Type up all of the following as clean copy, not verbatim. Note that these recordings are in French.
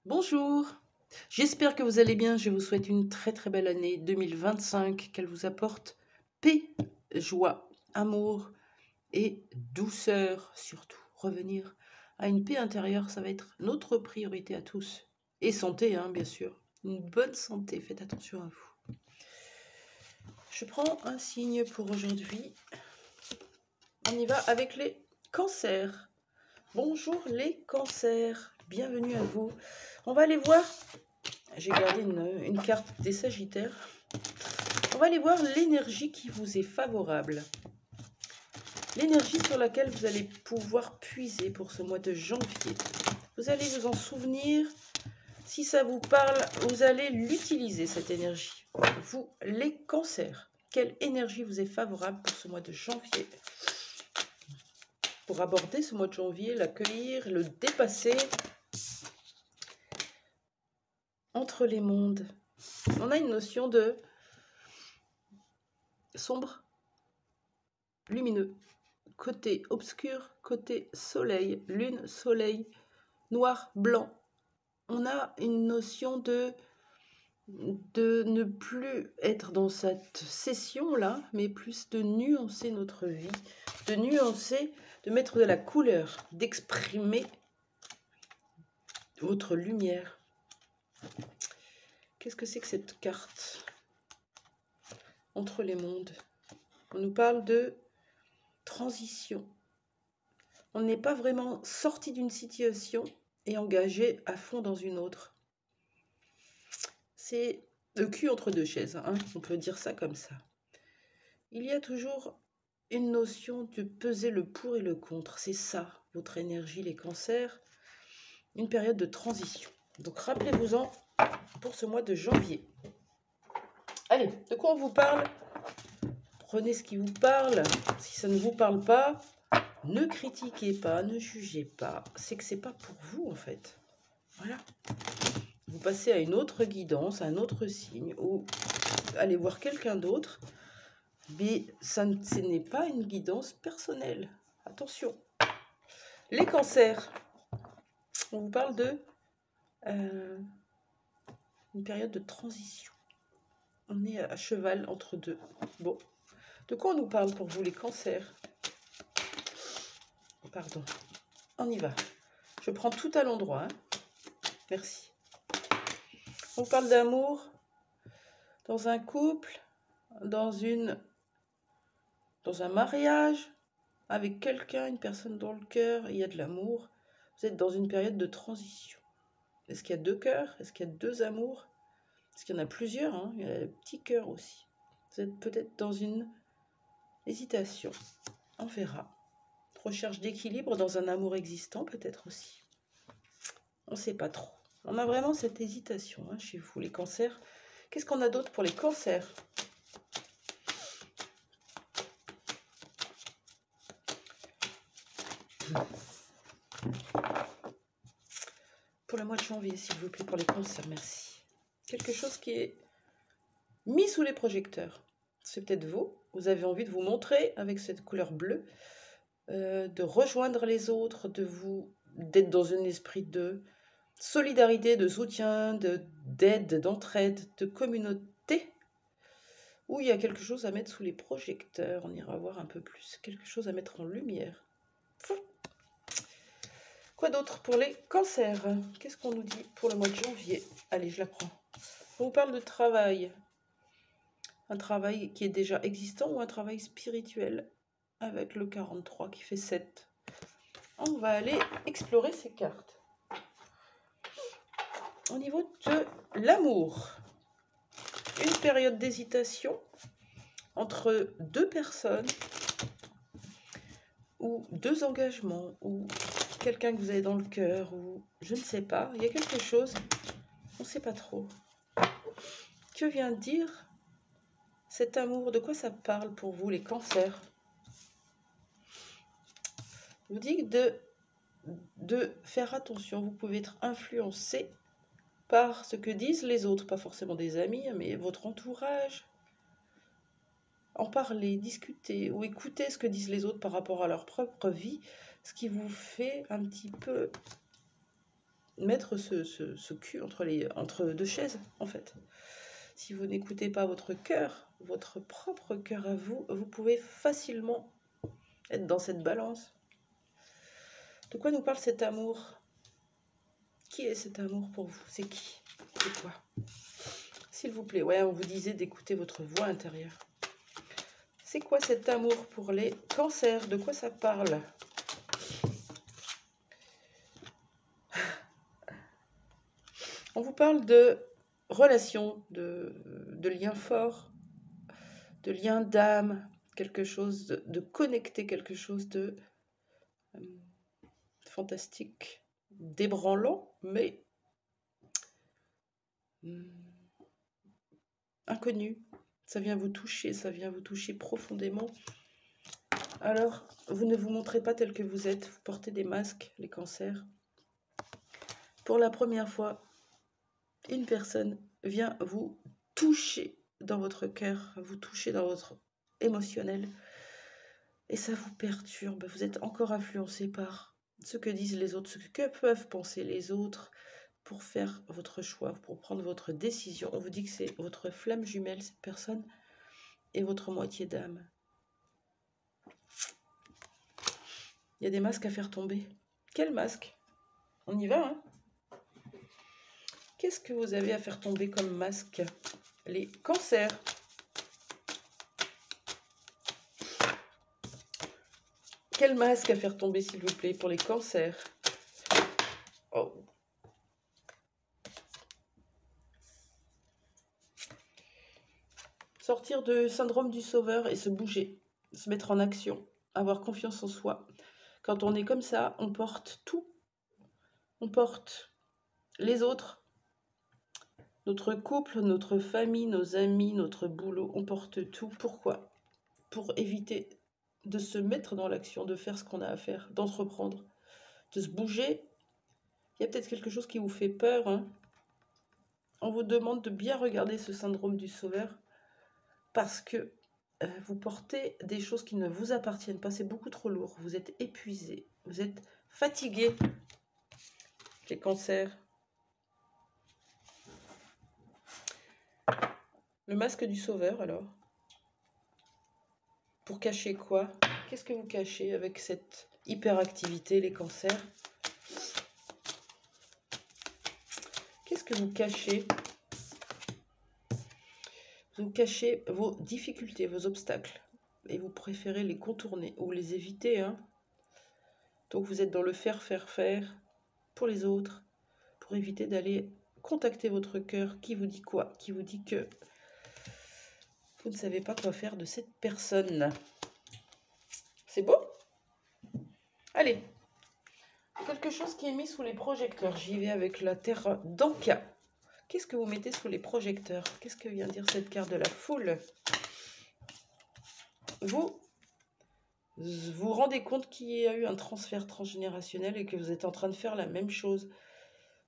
Bonjour, j'espère que vous allez bien. Je vous souhaite une très très belle année 2025, qu'elle vous apporte paix, joie, amour et douceur surtout. Revenir à une paix intérieure, ça va être notre priorité à tous. Et santé, hein, bien sûr. Une bonne santé, faites attention à vous. Je prends un signe pour aujourd'hui. On y va avec les cancers. Bonjour les cancers, bienvenue à vous. On va aller voir. J'ai gardé une carte des Sagittaires. On va aller voir l'énergie qui vous est favorable. L'énergie sur laquelle vous allez pouvoir puiser pour ce mois de janvier. Vous allez vous en souvenir. Si ça vous parle, vous allez l'utiliser, cette énergie. Vous, les cancers, quelle énergie vous est favorable pour ce mois de janvier? Pour aborder ce mois de janvier, l'accueillir, le dépasser. Entre les mondes, on a une notion de sombre, lumineux, côté obscur, côté soleil, lune, soleil, noir, blanc. On a une notion de ne plus être dans cette session-là, mais plus de nuancer notre vie, de nuancer, de mettre de la couleur, d'exprimer votre lumière. Qu'est-ce que c'est que cette carte? Entre les mondes. On nous parle de transition. On n'est pas vraiment sorti d'une situation et engagé à fond dans une autre. C'est le cul entre deux chaises, hein, on peut dire ça comme ça. Il y a toujours une notion de peser le pour et le contre. C'est ça, votre énergie, les cancers. Une période de transition. Donc rappelez-vous-en pour ce mois de janvier. Allez, de quoi on vous parle? Prenez ce qui vous parle. Si ça ne vous parle pas, ne critiquez pas, ne jugez pas. C'est que c'est pas pour vous en fait. Voilà. Vous passez à une autre guidance, à un autre signe, ou allez voir quelqu'un d'autre. Mais ce n'est pas une guidance personnelle. Attention. Les cancers. On vous parle de une période de transition. On est à cheval entre deux. Bon. De quoi on nous parle pour vous, les cancers? Pardon. On y va. Je prends tout à l'endroit. Hein. Merci. On parle d'amour dans un couple, dans un mariage, avec quelqu'un, une personne dans le cœur, il y a de l'amour. Vous êtes dans une période de transition. Est-ce qu'il y a deux cœurs? Est-ce qu'il y a deux amours? Est-ce qu'il y en a plusieurs, hein? Il y a le petit cœur aussi. Vous êtes peut-être dans une hésitation. On verra. Recherche d'équilibre dans un amour existant, peut-être aussi. On ne sait pas trop. On a vraiment cette hésitation hein, chez vous, les cancers. Qu'est-ce qu'on a d'autre pour les cancers? Pour le mois de janvier, s'il vous plaît, pour les cancers, merci. Quelque chose qui est mis sous les projecteurs. C'est peut-être vous. Vous avez envie de vous montrer avec cette couleur bleue, de rejoindre les autres, d'être dans un esprit de solidarité, de soutien, d'aide, d'entraide, de communauté, où il y a quelque chose à mettre sous les projecteurs. On ira voir un peu plus. Quelque chose à mettre en lumière. Quoi d'autre pour les cancers? Qu'est-ce qu'on nous dit pour le mois de janvier? Allez, je la prends. On vous parle de travail. Un travail qui est déjà existant ou un travail spirituel avec le 43 qui fait 7. On va aller explorer ces cartes. Au niveau de l'amour, une période d'hésitation entre deux personnes ou deux engagements ou quelqu'un que vous avez dans le cœur ou je ne sais pas. Il y a quelque chose, on ne sait pas trop. Que vient dire cet amour? De quoi ça parle pour vous, les cancers? Je vous dis de faire attention. Vous pouvez être influencé par ce que disent les autres, pas forcément des amis, mais votre entourage. En parler, discuter ou écouter ce que disent les autres par rapport à leur propre vie, ce qui vous fait un petit peu mettre ce cul entre deux chaises, en fait. Si vous n'écoutez pas votre cœur, votre propre cœur à vous, vous pouvez facilement être dans cette balance. De quoi nous parle cet amour? Qui est cet amour pour vous? C'est qui? C'est quoi? S'il vous plaît, ouais, on vous disait d'écouter votre voix intérieure. C'est quoi cet amour pour les cancers? De quoi ça parle? On vous parle de relations, de liens forts, de liens d'âme, quelque chose de connecté, quelque chose de fantastique, d'ébranlant, mais inconnu. Ça vient vous toucher profondément. Alors, vous ne vous montrez pas tel que vous êtes, vous portez des masques, les cancers. Pour la première fois, une personne vient vous toucher dans votre cœur, vous toucher dans votre émotionnel, et ça vous perturbe. Vous êtes encore influencé par ce que disent les autres, ce que peuvent penser les autres, pour faire votre choix, pour prendre votre décision. On vous dit que c'est votre flamme jumelle, cette personne, et votre moitié d'âme. Il y a des masques à faire tomber. Quel masque? On y va, hein? Qu'est-ce que vous avez à faire tomber comme masque? Les cancers. Quel masque à faire tomber, s'il vous plaît, pour les cancers? Oh. Sortir du syndrome du sauveur et se bouger, se mettre en action, avoir confiance en soi. Quand on est comme ça, on porte tout. On porte les autres, notre couple, notre famille, nos amis, notre boulot. On porte tout. Pourquoi? Pour éviter de se mettre dans l'action, de faire ce qu'on a à faire, d'entreprendre, de se bouger. Il y a peut-être quelque chose qui vous fait peur, hein? On vous demande de bien regarder ce syndrome du sauveur parce que vous portez des choses qui ne vous appartiennent pas. C'est beaucoup trop lourd. Vous êtes épuisé. Vous êtes fatigué. Les cancers. Le masque du sauveur, alors. Pour cacher quoi? Qu'est-ce que vous cachez avec cette hyperactivité, les cancers? Qu'est-ce que vous cachez? Vous cachez vos difficultés, vos obstacles. Et vous préférez les contourner ou les éviter, hein? Donc vous êtes dans le faire pour les autres, pour éviter d'aller contacter votre cœur. Qui vous dit quoi? Qui vous dit que vous ne savez pas quoi faire de cette personne. C'est beau? Allez, quelque chose qui est mis sous les projecteurs. J'y vais avec la terre d'Anka. Qu'est-ce que vous mettez sous les projecteurs? Qu'est-ce que vient dire cette carte de la foule? Vous vous rendez compte qu'il y a eu un transfert transgénérationnel et que vous êtes en train de faire la même chose.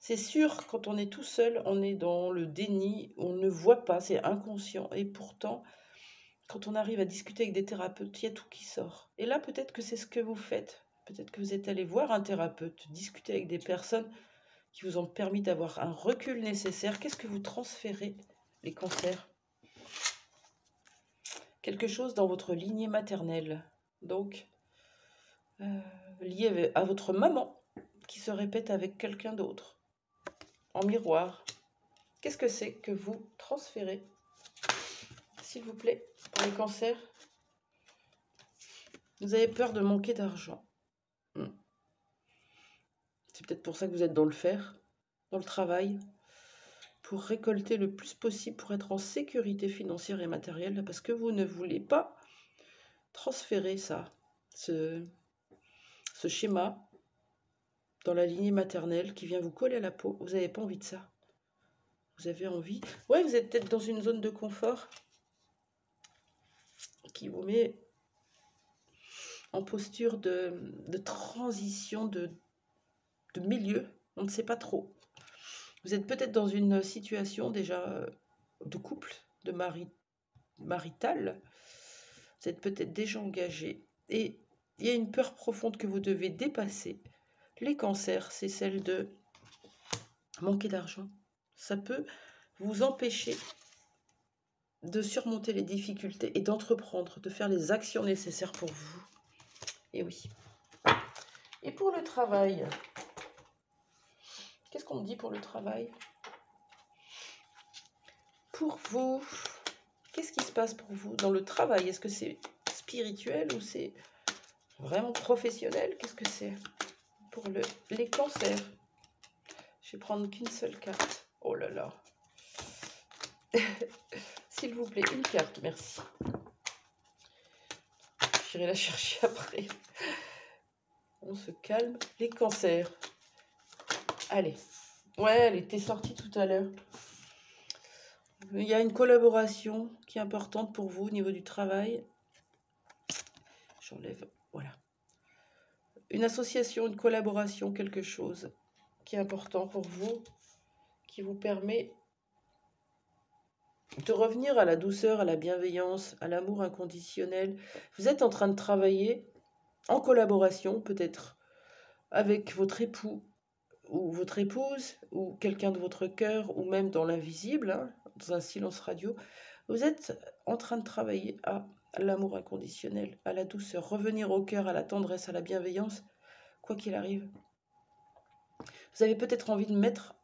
C'est sûr, quand on est tout seul, on est dans le déni, on ne voit pas, c'est inconscient. Et pourtant, quand on arrive à discuter avec des thérapeutes, il y a tout qui sort. Et là, peut-être que c'est ce que vous faites. Peut-être que vous êtes allé voir un thérapeute, discuter avec des personnes qui vous ont permis d'avoir un recul nécessaire. Qu'est-ce que vous transférez, les cancers? Quelque chose dans votre lignée maternelle. Donc, lié à votre maman, qui se répète avec quelqu'un d'autre, en miroir. Qu'est-ce que c'est que vous transférez, s'il vous plaît, pour les cancers? Vous avez peur de manquer d'argent. C'est peut-être pour ça que vous êtes dans le faire, dans le travail, pour récolter le plus possible, pour être en sécurité financière et matérielle, parce que vous ne voulez pas transférer ça, ce schéma dans la lignée maternelle qui vient vous coller à la peau. Vous n'avez pas envie de ça. Vous avez envie... Ouais, vous êtes peut-être dans une zone de confort qui vous met en posture de transition, de milieu. On ne sait pas trop. Vous êtes peut-être dans une situation déjà de couple, de marital. Vous êtes peut-être déjà engagé. Et il y a une peur profonde que vous devez dépasser. Les cancers, c'est celle de manquer d'argent, ça peut vous empêcher de surmonter les difficultés et d'entreprendre, de faire les actions nécessaires pour vous. Et oui. Et pour le travail, qu'est-ce qu'on me dit pour le travail? Pour vous, qu'est-ce qui se passe pour vous dans le travail? Est-ce que c'est spirituel ou c'est vraiment professionnel? Qu'est-ce que c'est? Pour les cancers, je vais prendre qu'une seule carte. Oh là là. S'il vous plaît, une carte, merci. J'irai la chercher après. On se calme. Les cancers. Allez. Ouais, elle était sortie tout à l'heure. Il y a une collaboration qui est importante pour vous au niveau du travail. J'enlève, voilà. Une association, une collaboration, quelque chose qui est important pour vous, qui vous permet de revenir à la douceur, à la bienveillance, à l'amour inconditionnel. Vous êtes en train de travailler en collaboration, peut-être avec votre époux ou votre épouse, ou quelqu'un de votre cœur, ou même dans l'invisible, hein, dans un silence radio. Vous êtes en train de travailler à l'amour inconditionnel, à la douceur, revenir au cœur, à la tendresse, à la bienveillance, quoi qu'il arrive. Vous avez peut-être envie de mettre,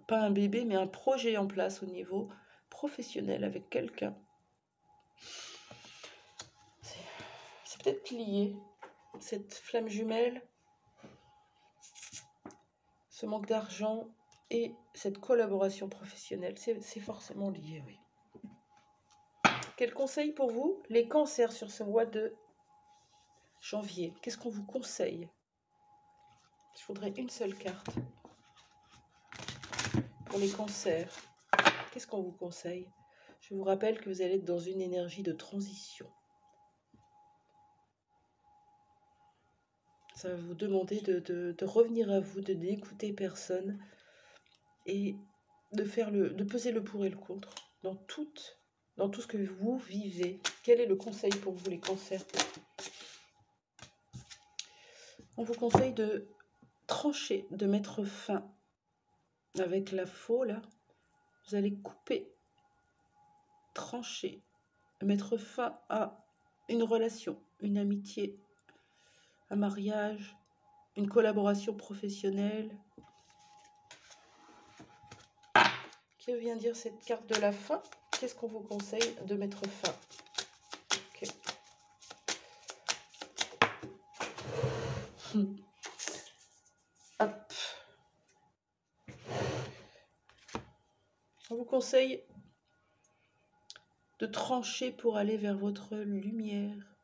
pas un bébé, mais un projet en place au niveau professionnel avec quelqu'un. C'est peut-être lié, cette flamme jumelle, ce manque d'argent et cette collaboration professionnelle. C'est forcément lié, oui. Quel conseil pour vous, les cancers, sur ce mois de janvier? Qu'est-ce qu'on vous conseille? Je voudrais une seule carte. Pour les cancers, qu'est-ce qu'on vous conseille? Je vous rappelle que vous allez être dans une énergie de transition. Ça va vous demander de revenir à vous, de n'écouter personne et de peser le pour et le contre dans tout ce que vous vivez. Quel est le conseil pour vous, les cancers? On vous conseille de trancher, de mettre fin avec la faux, là. Vous allez couper, trancher, mettre fin à une relation, une amitié, un mariage, une collaboration professionnelle. Que vient dire cette carte de la fin? Qu'est-ce qu'on vous conseille de mettre fin? Okay. Hop. On vous conseille de trancher pour aller vers votre lumière.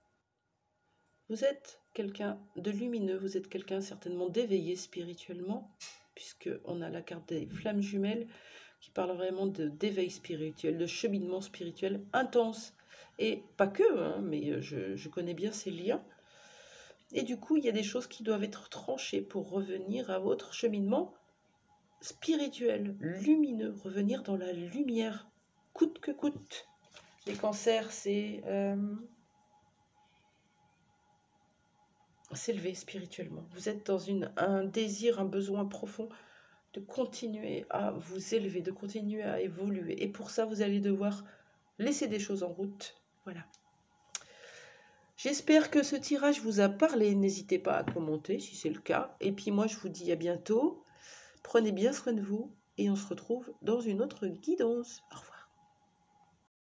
Vous êtes quelqu'un de lumineux, vous êtes quelqu'un certainement d'éveillé spirituellement, puisqu'on a la carte des flammes jumelles qui parle vraiment d'éveil spirituel, de cheminement spirituel intense. Et pas que, hein, mais je connais bien ces liens. Et du coup, il y a des choses qui doivent être tranchées pour revenir à votre cheminement spirituel, lumineux, revenir dans la lumière, coûte que coûte. Les cancers, c'est s'élever spirituellement. Vous êtes dans un désir, un besoin profond de continuer à vous élever, de continuer à évoluer. Et pour ça, vous allez devoir laisser des choses en route. Voilà. J'espère que ce tirage vous a parlé. N'hésitez pas à commenter si c'est le cas. Et puis moi, je vous dis à bientôt. Prenez bien soin de vous et on se retrouve dans une autre guidance. Au revoir.